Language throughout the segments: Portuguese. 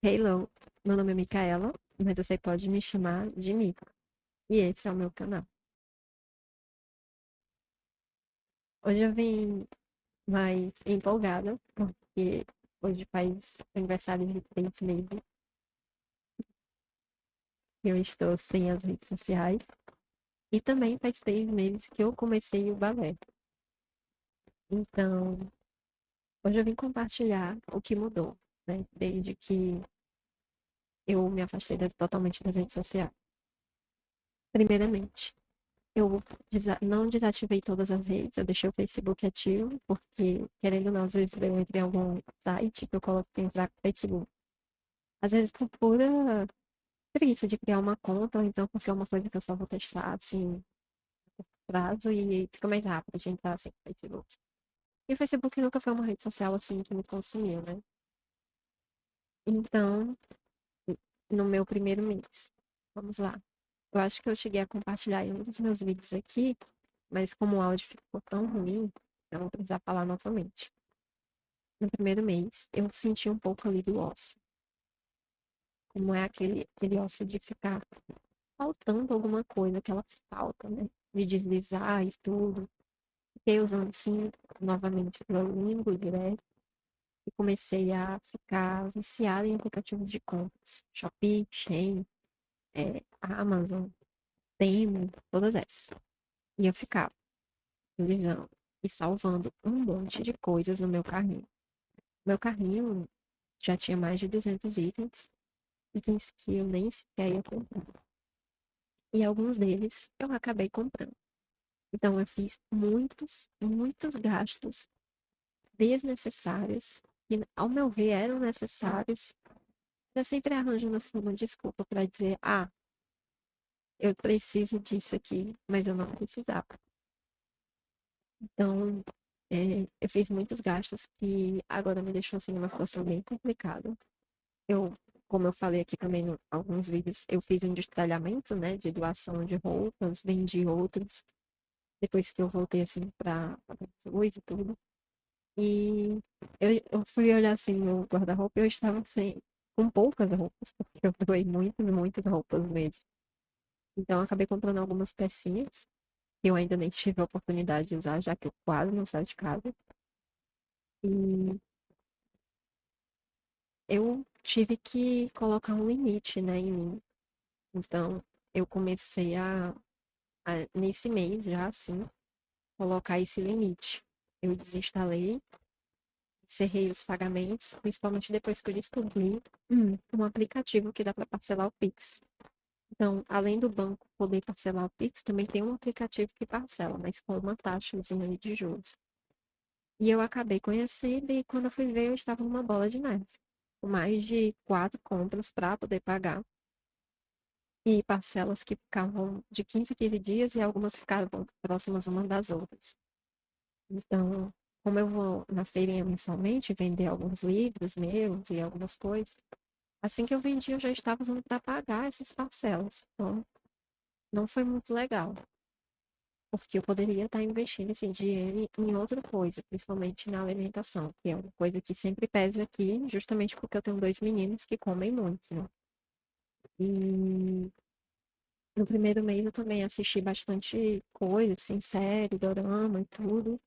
Hello, meu nome é Micaela, mas você pode me chamar de Mica. E esse é o meu canal. Hoje eu vim mais empolgada, porque hoje faz aniversário de 3 meses que eu estou sem as redes sociais. E também faz 3 meses que eu comecei o balé. Então, hoje eu vim compartilhar o que mudou, né? Desde que eu me afastei totalmente das redes sociais. Primeiramente, eu não desativei todas as redes, eu deixei o Facebook ativo, porque, querendo ou não, às vezes eu entro em algum site que eu coloco que entrar com o Facebook. Às vezes por pura preguiça de criar uma conta, ou então porque é uma coisa que eu só vou testar, assim, prazo, e fica mais rápido de entrar assim no Facebook. E o Facebook nunca foi uma rede social, assim, que me consumiu, né? Então, no meu primeiro mês, vamos lá. Eu acho que eu cheguei a compartilhar em um dos meus vídeos aqui, mas como o áudio ficou tão ruim, eu vou precisar falar novamente. No primeiro mês, eu senti um pouco ali do ócio. Como é aquele ócio de ficar faltando alguma coisa, aquela falta, né? De deslizar e tudo. Fiquei usando sim novamente o Duolingo direto e comecei a ficar viciada em aplicativos de compras. Shopee, Shein, Amazon, Temu, todas essas. E eu ficava utilizando e salvando um monte de coisas no meu carrinho. Meu carrinho já tinha mais de 200 itens, itens que eu nem sequer ia comprar. E alguns deles eu acabei comprando. Então eu fiz muitos, muitos gastos desnecessários, que ao meu ver eram necessários. Eu sempre arranjando assim uma desculpa para dizer, eu preciso disso aqui, mas eu não precisava. Então, eu fiz muitos gastos que agora me deixou assim numa situação bem complicada. Eu, como eu falei aqui também em alguns vídeos, eu fiz um destralhamento, né, de doação de roupas, vendi outras, depois que eu voltei assim para luz e tudo. E eu fui olhar assim no guarda-roupa e eu estava sem, com poucas roupas, porque eu doei muitas, muitas roupas mesmo. Então eu acabei comprando algumas pecinhas que eu ainda nem tive a oportunidade de usar, já que eu quase não saio de casa. E eu tive que colocar um limite, né, em mim. Então, eu comecei nesse mês já, assim, colocar esse limite. Eu desinstalei, encerrei os pagamentos, principalmente depois que eu descobri um aplicativo que dá para parcelar o Pix. Então, além do banco poder parcelar o Pix, também tem um aplicativo que parcela, mas com uma taxazinha ali de juros. E eu acabei conhecendo e quando eu fui ver, eu estava numa bola de neve. Com mais de 4 compras para poder pagar. E parcelas que ficavam de 15 em 15 dias e algumas ficavam próximas uma das outras. Então, como eu vou na feirinha mensalmente vender alguns livros meus e algumas coisas, assim que eu vendi, eu já estava usando para pagar essas parcelas. Então, não foi muito legal, porque eu poderia estar investindo esse dinheiro em outra coisa, principalmente na alimentação, que é uma coisa que sempre pesa aqui, justamente porque eu tenho 2 meninos que comem muito, né? E no primeiro mês eu também assisti bastante coisa, assim, série, dorama e tudo.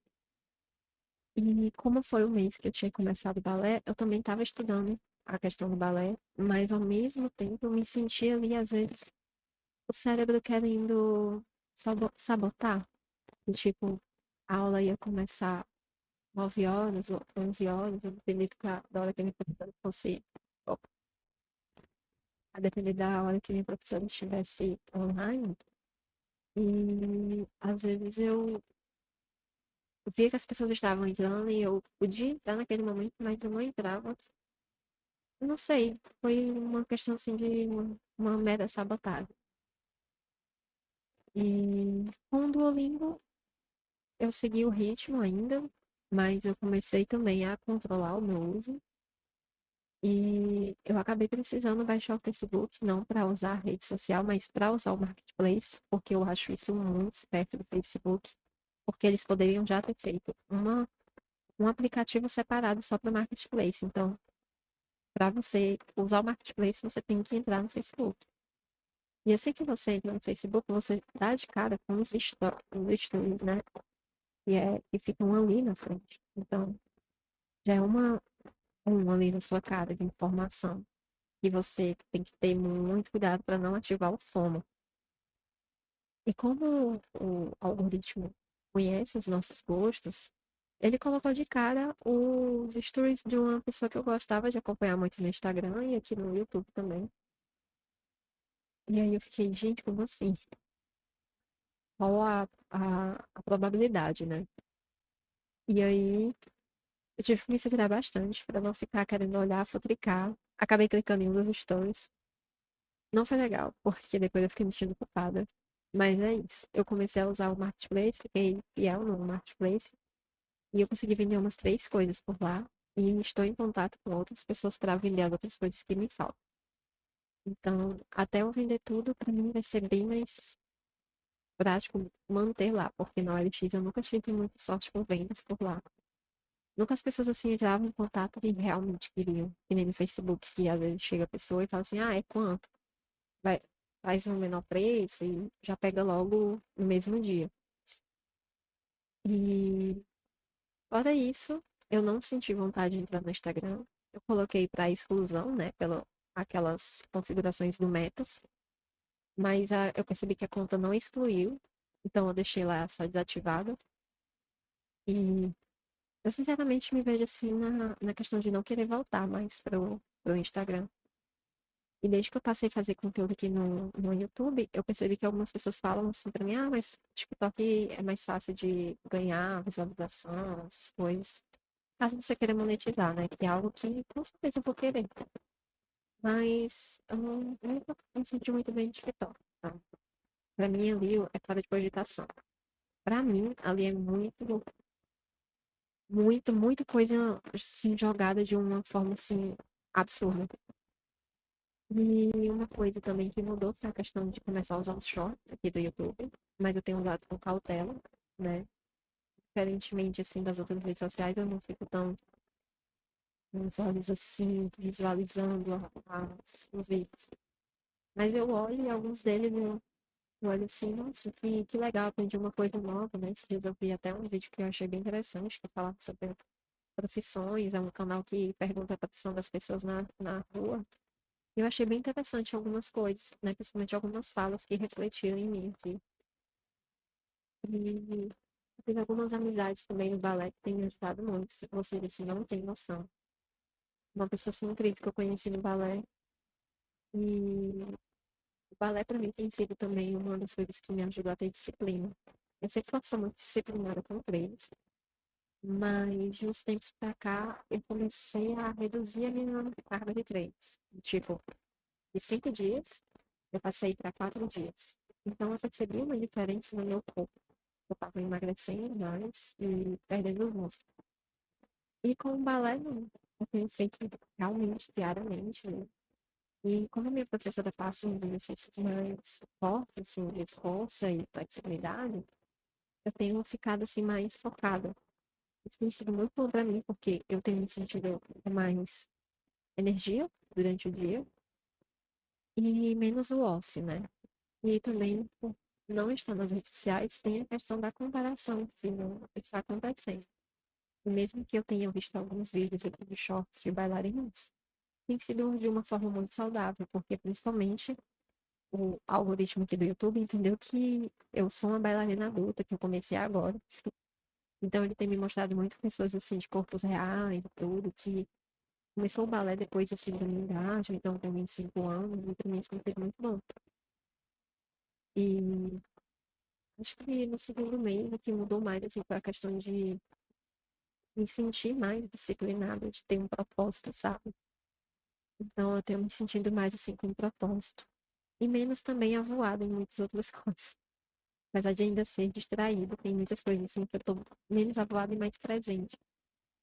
E como foi o mês que eu tinha começado o balé, eu também estava estudando a questão do balé, mas ao mesmo tempo eu me sentia ali, às vezes, o cérebro querendo sabotar. E, tipo, a aula ia começar 9 horas ou 11 horas, dependendo da hora que a minha professora fosse, opa, a depender da hora que a minha professora estivesse online. E às vezes eu via que as pessoas estavam entrando e eu podia entrar naquele momento, mas eu não entrava. Eu não sei, foi uma questão assim de uma mera sabotagem. E com o Duolingo eu segui o ritmo ainda, mas eu comecei também a controlar o meu uso. E eu acabei precisando baixar o Facebook, não para usar a rede social, mas para usar o Marketplace, porque eu acho isso muito esperto do Facebook, porque eles poderiam já ter feito um aplicativo separado só para o Marketplace. Então, para você usar o Marketplace, você tem que entrar no Facebook. E assim que você entra no Facebook, você dá de cara com os stories, né? Que ficam ali na frente. Então, já é ali na sua cara de informação. E você tem que ter muito cuidado para não ativar o FOMO. E como o algoritmo conhece os nossos gostos, ele colocou de cara os stories de uma pessoa que eu gostava de acompanhar muito no Instagram e aqui no YouTube também. E aí eu fiquei, gente, como assim? Qual a probabilidade, né? E aí eu tive que me segurar bastante para não ficar querendo olhar, futricar. Acabei clicando em um dos stories. Não foi legal, porque depois eu fiquei me sentindo culpada. Mas é isso. Eu comecei a usar o Marketplace, fiquei fiel no Marketplace. E eu consegui vender umas 3 coisas por lá. E estou em contato com outras pessoas para vender as outras coisas que me faltam. Então, até eu vender tudo, para mim vai ser bem mais prático manter lá, porque na OLX eu nunca tive muita sorte com vendas por lá. Nunca as pessoas assim entravam em contato e realmente queriam. Que nem no Facebook, que às vezes chega a pessoa e fala assim, ah, é quanto? Vai, faz um menor preço e já pega logo no mesmo dia. E fora isso, eu não senti vontade de entrar no Instagram. Eu coloquei para exclusão, né, pela aquelas configurações do Metas, mas eu percebi que a conta não excluiu, então eu deixei lá só desativada. E eu sinceramente me vejo assim na questão de não querer voltar mais pro Instagram. E desde que eu passei a fazer conteúdo aqui no YouTube, eu percebi que algumas pessoas falam assim pra mim, ah, mas TikTok é mais fácil de ganhar visualização, essas coisas. Caso você queira monetizar, né? Que é algo que com certeza eu vou querer. Mas eu nunca me senti muito bem no TikTok. Tá? Pra mim ali é para de cogitação. Pra mim, ali é muita coisa assim, jogada de uma forma assim absurda. E uma coisa também que mudou foi a questão de começar a usar os shorts aqui do YouTube, mas eu tenho usado com cautela, né? Diferentemente assim das outras redes sociais, eu não fico tão com os olhos assim, visualizando os vídeos. Mas eu olho e alguns deles eu olho assim, nossa, que legal, aprendi uma coisa nova, né? Esses dias eu vi até um vídeo que eu achei bem interessante, que falava sobre profissões, é um canal que pergunta a profissão das pessoas na rua. Eu achei bem interessante algumas coisas, né? Principalmente algumas falas que refletiram em mim aqui. E tive algumas amizades também no balé que têm me ajudado muito. Você disse, não tem noção. Uma pessoa assim incrível que eu conheci no balé. E o balé para mim tem sido também uma das coisas que me ajudou a ter disciplina. Eu sei que eu sou muito disciplinada com treinos, mas de uns tempos pra cá eu comecei a reduzir a minha carga de treinos. Tipo, de 5 dias, eu passei para 4 dias. Então, eu percebi uma diferença no meu corpo. Eu estava emagrecendo mais e perdendo músculo. E com o balé, não. Eu tenho feito realmente diariamente. Né? E como a minha professora passa uns exercícios mais fortes, assim, de força e flexibilidade, eu tenho ficado, assim, mais focada. Isso tem sido muito bom para mim, porque eu tenho me sentido com mais energia durante o dia e menos o ócio, né? E também, por não estar nas redes sociais, tem a questão da comparação que não está acontecendo. E mesmo que eu tenha visto alguns vídeos aqui de shorts de bailarinos, tem sido de uma forma muito saudável, porque principalmente o algoritmo aqui do YouTube entendeu que eu sou uma bailarina adulta, que eu comecei agora. Então ele tem me mostrado muito pessoas assim de corpos reais e tudo, que começou o balé depois assim da minha idade, então com 25 anos, e pra mim isso tem sido muito bom. E acho que no segundo mês o que mudou mais assim, foi a questão de me sentir mais disciplinada, de ter um propósito, sabe? Então eu tenho me sentido mais assim com um propósito. E menos também avoada em muitas outras coisas. Apesar de ainda ser distraída, tem muitas coisas assim que eu tô menos avoada e mais presente.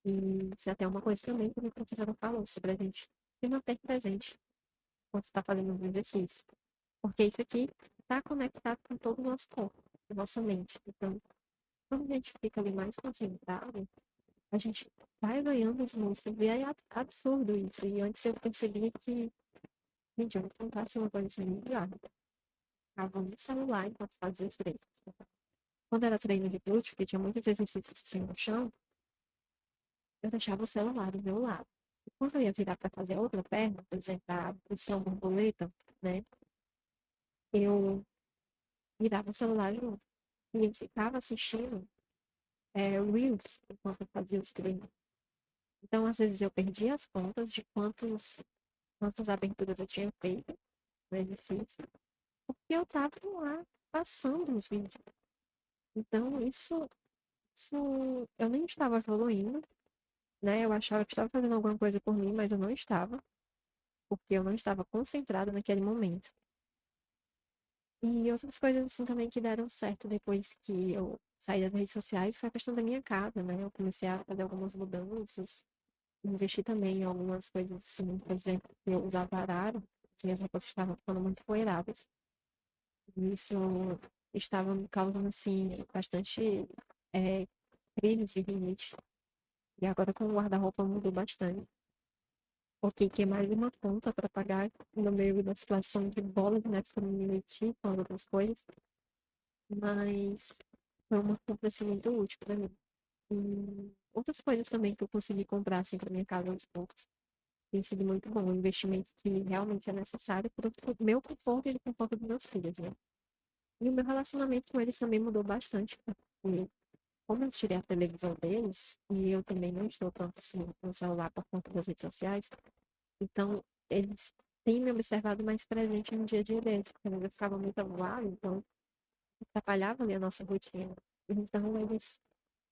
E isso é até uma coisa também que a minha professora falou sobre a gente se manter presente quando está fazendo os exercícios. Porque isso aqui está conectado com todo o nosso corpo, a nossa mente. Então, quando a gente fica ali mais concentrado, a gente vai ganhando os músculos. E é absurdo isso. E antes eu percebi que, gente, eu vou contar assim, uma coisa assim, melhor. Ficava no celular enquanto fazia os treinos. Quando era treino de glúteo, que tinha muitos exercícios assim no chão, eu deixava o celular do meu lado. E quando eu ia virar para fazer a outra perna, por exemplo, a posição borboleta, né? Eu virava o celular junto. E eu ficava assistindo Reels enquanto eu fazia os treinos. Então, às vezes, eu perdia as contas de quantas aberturas eu tinha feito no exercício, porque eu estava lá passando os vídeos. Então, isso eu nem estava evoluindo, né? Eu achava que estava fazendo alguma coisa por mim, mas eu não estava, porque eu não estava concentrada naquele momento. E outras coisas assim também que deram certo depois que eu saí das redes sociais foi a questão da minha casa, né? Eu comecei a fazer algumas mudanças, investi também em algumas coisas assim, por exemplo, que eu usava arara, as minhas roupas estavam ficando muito poeiradas. E isso estava me causando assim bastante é, crises de rinite. E agora com o guarda-roupa mudou bastante. Ok, que é mais uma conta para pagar no meio da situação de bola de neve para me emitir, com outras coisas, mas foi uma compra assim, muito útil para mim. E outras coisas também que eu consegui comprar assim para minha casa aos poucos. Tem sido muito bom, um investimento que realmente é necessário para o meu conforto e o conforto dos meus filhos, né? E o meu relacionamento com eles também mudou bastante, porque como eu tirei a televisão deles, e eu também não estou tanto assim no celular por conta das redes sociais, então, eles têm me observado mais presente no dia a dia deles, porque eu ficava muito avoada, então atrapalhava ali a nossa rotina. Então,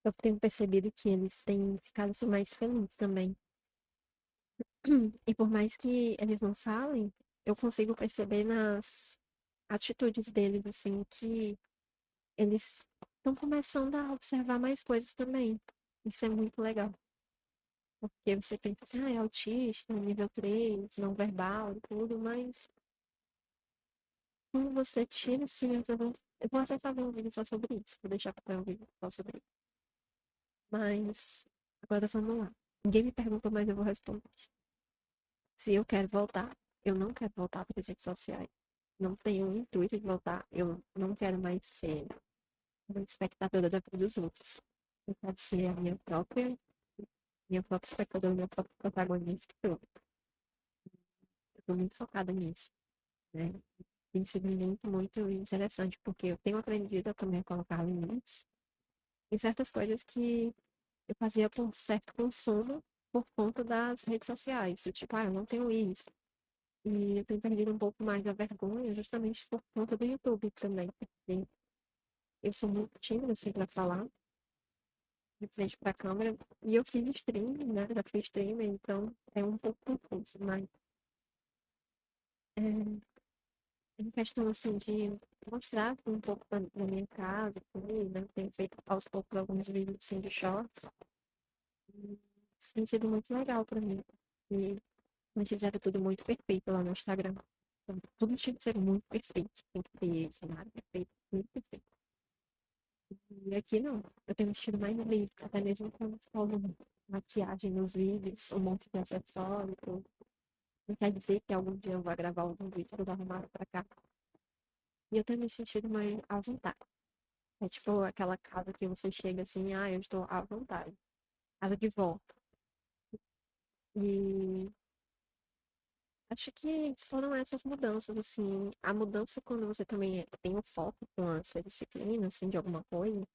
eu tenho percebido que eles têm ficado assim, mais felizes também. E por mais que eles não falem, eu consigo perceber nas atitudes deles, assim, que eles estão começando a observar mais coisas também. Isso é muito legal. Porque você pensa assim, é autista, nível 3 não verbal e tudo, mas quando você tira, assim, eu vou até fazer um vídeo só sobre isso. Vou deixar para um vídeo só sobre isso. Mas, agora vamos lá. Ninguém me perguntou, mas eu vou responder. Se eu quero voltar, eu não quero voltar para as redes sociais. Não tenho o intuito de voltar. Eu não quero mais ser uma espectadora da vida dos outros. Eu quero ser a minha própria espectadora, minha própria protagonista. Eu estou muito focada nisso, né? Tem sido muito, muito interessante, porque eu tenho aprendido também a colocar limites em certas coisas que eu fazia por certo consumo por conta das redes sociais. Eu, tipo, eu não tenho isso. E eu tenho perdido um pouco mais da vergonha justamente por conta do YouTube também, porque eu sou muito tímida, assim, pra falar de frente pra câmera. E eu fiz streaming, né? Já fiz streaming, então é um pouco confuso, mas é, em questão, assim, de mostrar assim, um pouco da minha casa, tudo, né? Tenho feito aos poucos alguns vídeos, assim, de shorts. Isso tem sido muito legal pra mim. E antes era tudo muito perfeito lá no Instagram. Então, tudo tinha que ser muito perfeito. Tem que ter cenário perfeito, muito perfeito. E aqui não. Eu tenho um estilo mais livre, até mesmo quando falo maquiagem nos vídeos, um monte de acessório, tudo. Não quer dizer que algum dia eu vou gravar algum vídeo todo arrumado pra cá. E eu tenho me sentido mais à vontade. É tipo aquela casa que você chega assim, eu estou à vontade. Casa de vó. E acho que foram essas mudanças, assim. A mudança quando você também tem um foco com a sua disciplina, assim, de alguma coisa.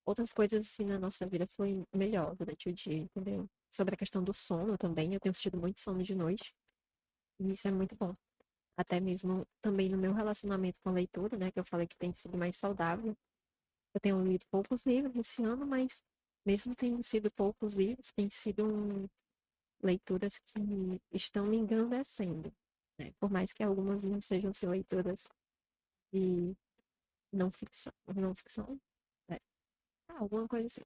Outras coisas, assim, na nossa vida foi melhor durante o dia, entendeu? Sobre a questão do sono também, eu tenho tido muito sono de noite. E isso é muito bom. Até mesmo também no meu relacionamento com a leitura, né? Que eu falei que tem sido mais saudável. Eu tenho lido poucos livros esse ano, mas mesmo tendo sido poucos livros, tem sido leituras que estão me engrandecendo, né? Por mais que algumas não sejam assim, leituras de não ficção, é, alguma coisa assim.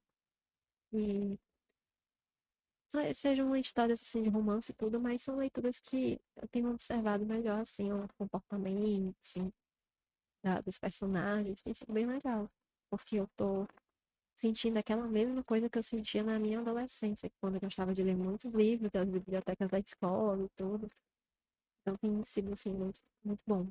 E sejam histórias assim de romance e tudo, mas são leituras que eu tenho observado melhor assim o comportamento, assim, dos personagens, tem sido bem legal, porque eu tô sentindo aquela mesma coisa que eu sentia na minha adolescência, quando eu gostava de ler muitos livros das bibliotecas da escola e tudo. Então tem sido assim muito, muito bom.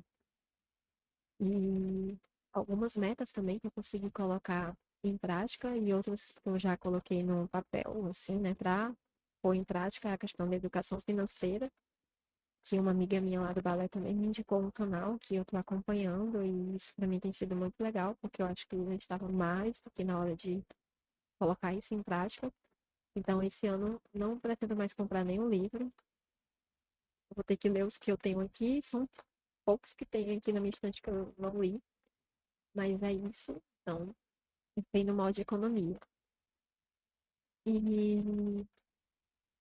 E algumas metas também que eu consegui colocar em prática e outras que eu já coloquei no papel, assim, né, para pôr em prática é a questão da educação financeira, que uma amiga minha lá do balé também me indicou um canal que eu tô acompanhando e isso para mim tem sido muito legal, porque eu acho que eu estava mais do que na hora de colocar isso em prática. Então, esse ano não pretendo mais comprar nenhum livro. Eu vou ter que ler os que eu tenho aqui. São poucos que tem aqui na minha estante que eu não li, mas é isso. Então, entrei no modo de economia. E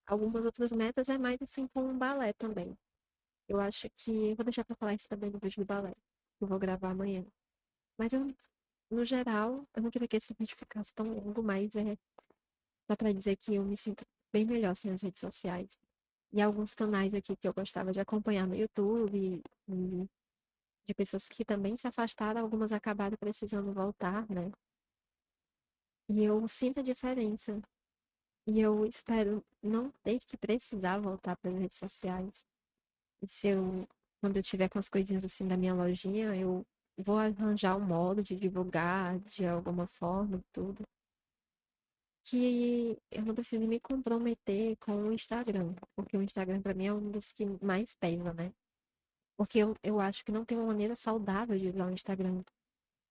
algumas outras metas é mais assim com o balé também. Eu acho que. Eu vou deixar pra falar isso também no vídeo do balé, que eu vou gravar amanhã. Mas eu, no geral, eu não queria que esse vídeo ficasse tão longo, mas dá pra dizer que eu me sinto bem melhor sem as redes sociais. E alguns canais aqui que eu gostava de acompanhar no YouTube, e de pessoas que também se afastaram, algumas acabaram precisando voltar, né? E eu sinto a diferença. E eu espero não ter que precisar voltar para as redes sociais. E se eu, quando eu tiver com as coisinhas assim da minha lojinha, eu vou arranjar um modo de divulgar de alguma forma e tudo. Que eu não preciso me comprometer com o Instagram, porque o Instagram para mim é um dos que mais pesa, né? Porque eu acho que não tem uma maneira saudável de usar o Instagram.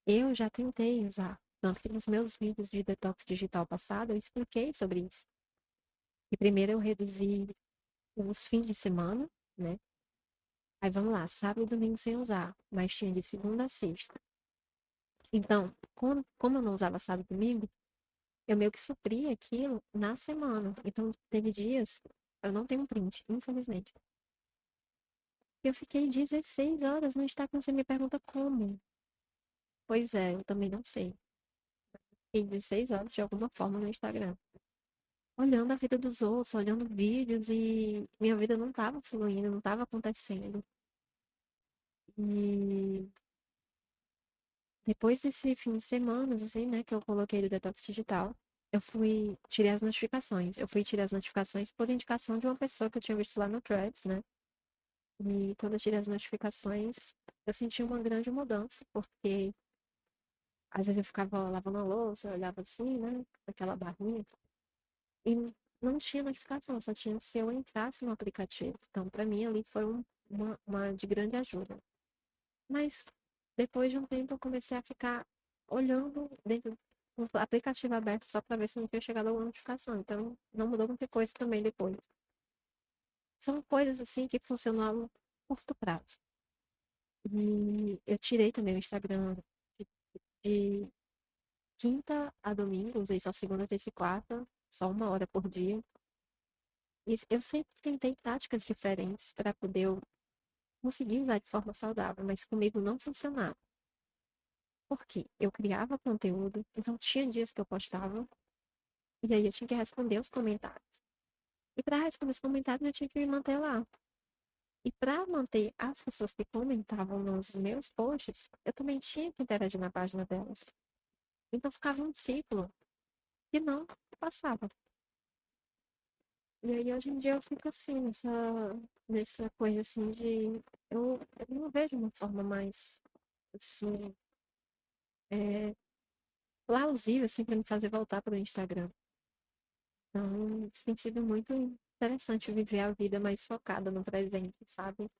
Eu já tentei usar, tanto que nos meus vídeos de detox digital passado eu expliquei sobre isso. E primeiro eu reduzi os fins de semana, né? Aí vamos lá, sábado e domingo sem usar, mas tinha de segunda a sexta. Então, como eu não usava sábado e domingo, eu meio que supria aquilo na semana. Então, teve dias, eu não tenho um print, infelizmente. Eu fiquei 16 horas no Instagram, você me pergunta como. Pois é, eu também não sei. Fiquei 16 horas de alguma forma no Instagram. Olhando a vida dos outros, olhando vídeos e minha vida não estava fluindo, não estava acontecendo. E depois desse fim de semana, assim, né, que eu coloquei do detox digital, eu fui, tirei as notificações. Eu fui tirar as notificações por indicação de uma pessoa que eu tinha visto lá no Threads, né? E quando eu tirei as notificações, eu senti uma grande mudança, porque às vezes eu ficava lavando a louça, eu olhava assim, né, aquela barrinha, e não tinha notificação, só tinha se eu entrasse no aplicativo. Então, para mim, ali foi uma de grande ajuda. Mas depois de um tempo eu comecei a ficar olhando dentro do aplicativo aberto só para ver se não tinha chegado alguma notificação. Então não mudou muita coisa também depois. São coisas assim que funcionaram a curto prazo. E eu tirei também o Instagram de quinta a domingo, usei só segunda, terça e quarta, só 1 hora por dia. E eu sempre tentei táticas diferentes para poder eu conseguir usar de forma saudável, mas comigo não funcionava. Porque eu criava conteúdo, então tinha dias que eu postava, e aí eu tinha que responder os comentários. E para responder os comentários, eu tinha que me manter lá. E para manter as pessoas que comentavam nos meus posts, eu também tinha que interagir na página delas. Então ficava um ciclo que não passava. E aí hoje em dia eu fico assim, nessa coisa assim de. Eu não vejo uma forma mais assim, é, plausível assim, para me fazer voltar para o Instagram. Então, tem sido muito interessante viver a vida mais focada no presente, sabe?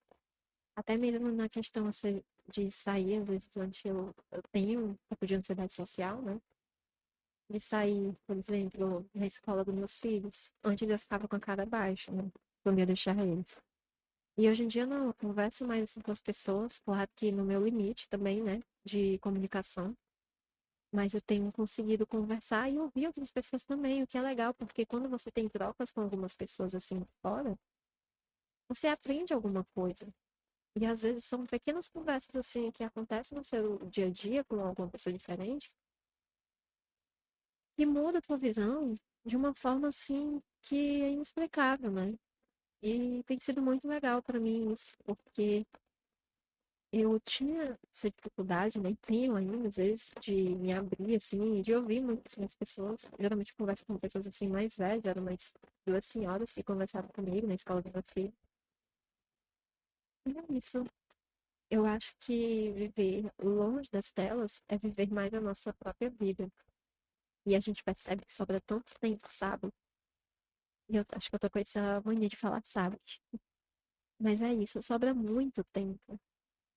Até mesmo na questão assim, de sair, às vezes, antes eu tenho um pouco de ansiedade social, né? De sair, por exemplo, na escola dos meus filhos. Antes eu ficava com a cara baixa, né? Quando ia deixar eles. E hoje em dia não, eu converso mais assim, com as pessoas, claro que no meu limite também, né? De comunicação. Mas eu tenho conseguido conversar e ouvir outras pessoas também, o que é legal, porque quando você tem trocas com algumas pessoas assim fora, você aprende alguma coisa. E às vezes são pequenas conversas assim que acontecem no seu dia a dia com alguma pessoa diferente, que muda a tua visão de uma forma assim que é inexplicável, né? E tem sido muito legal para mim isso, porque eu tinha essa dificuldade, né, e tenho ainda, às vezes, de me abrir, assim, e de ouvir muito, assim, as pessoas. Geralmente eu converso com pessoas, assim, mais velhas, eram mais duas senhoras que conversavam comigo na escola do meu filho. E é isso. Eu acho que viver longe das telas é viver mais a nossa própria vida. E a gente percebe que sobra tanto tempo, sabe? E eu acho que eu tô com essa mania de falar, sabe? Mas é isso, sobra muito tempo.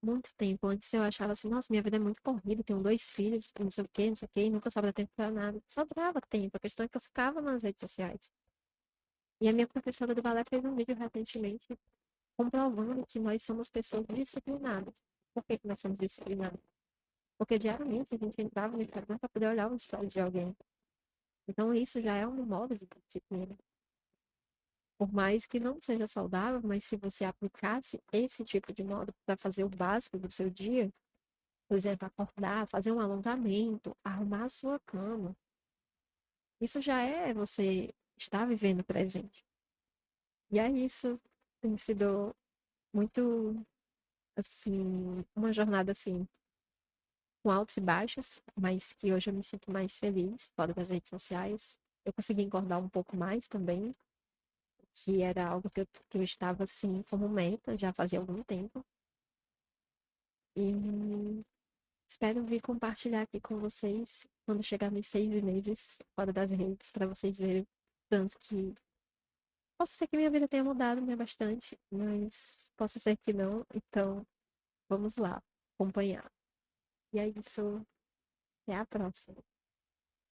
Muito tempo. Antes eu achava assim, nossa, minha vida é muito corrida, tenho dois filhos, não sei o quê, não sei o quê, e nunca sobra tempo pra nada. Sobrava tempo, a questão é que eu ficava nas redes sociais. E a minha professora do balé fez um vídeo recentemente comprovando que nós somos pessoas disciplinadas. Por que que nós somos disciplinadas? Porque diariamente a gente entrava no Instagram para poder olhar os stories de alguém. Então isso já é um modo de disciplina. Por mais que não seja saudável, mas se você aplicasse esse tipo de modo para fazer o básico do seu dia, por exemplo, acordar, fazer um alongamento, arrumar a sua cama, isso já é você estar vivendo o presente. E é isso, tem sido muito, assim, uma jornada, assim, com altos e baixos, mas que hoje eu me sinto mais feliz fora das redes sociais. Eu consegui engordar um pouco mais também, que era algo que eu estava, assim, como meta já fazia algum tempo. E espero vir compartilhar aqui com vocês quando chegar nos 6 meses fora das redes, para vocês verem tanto que posso ser que minha vida tenha mudado, né, bastante, mas posso ser que não. Então, vamos lá, acompanhar. E é isso. Até a próxima.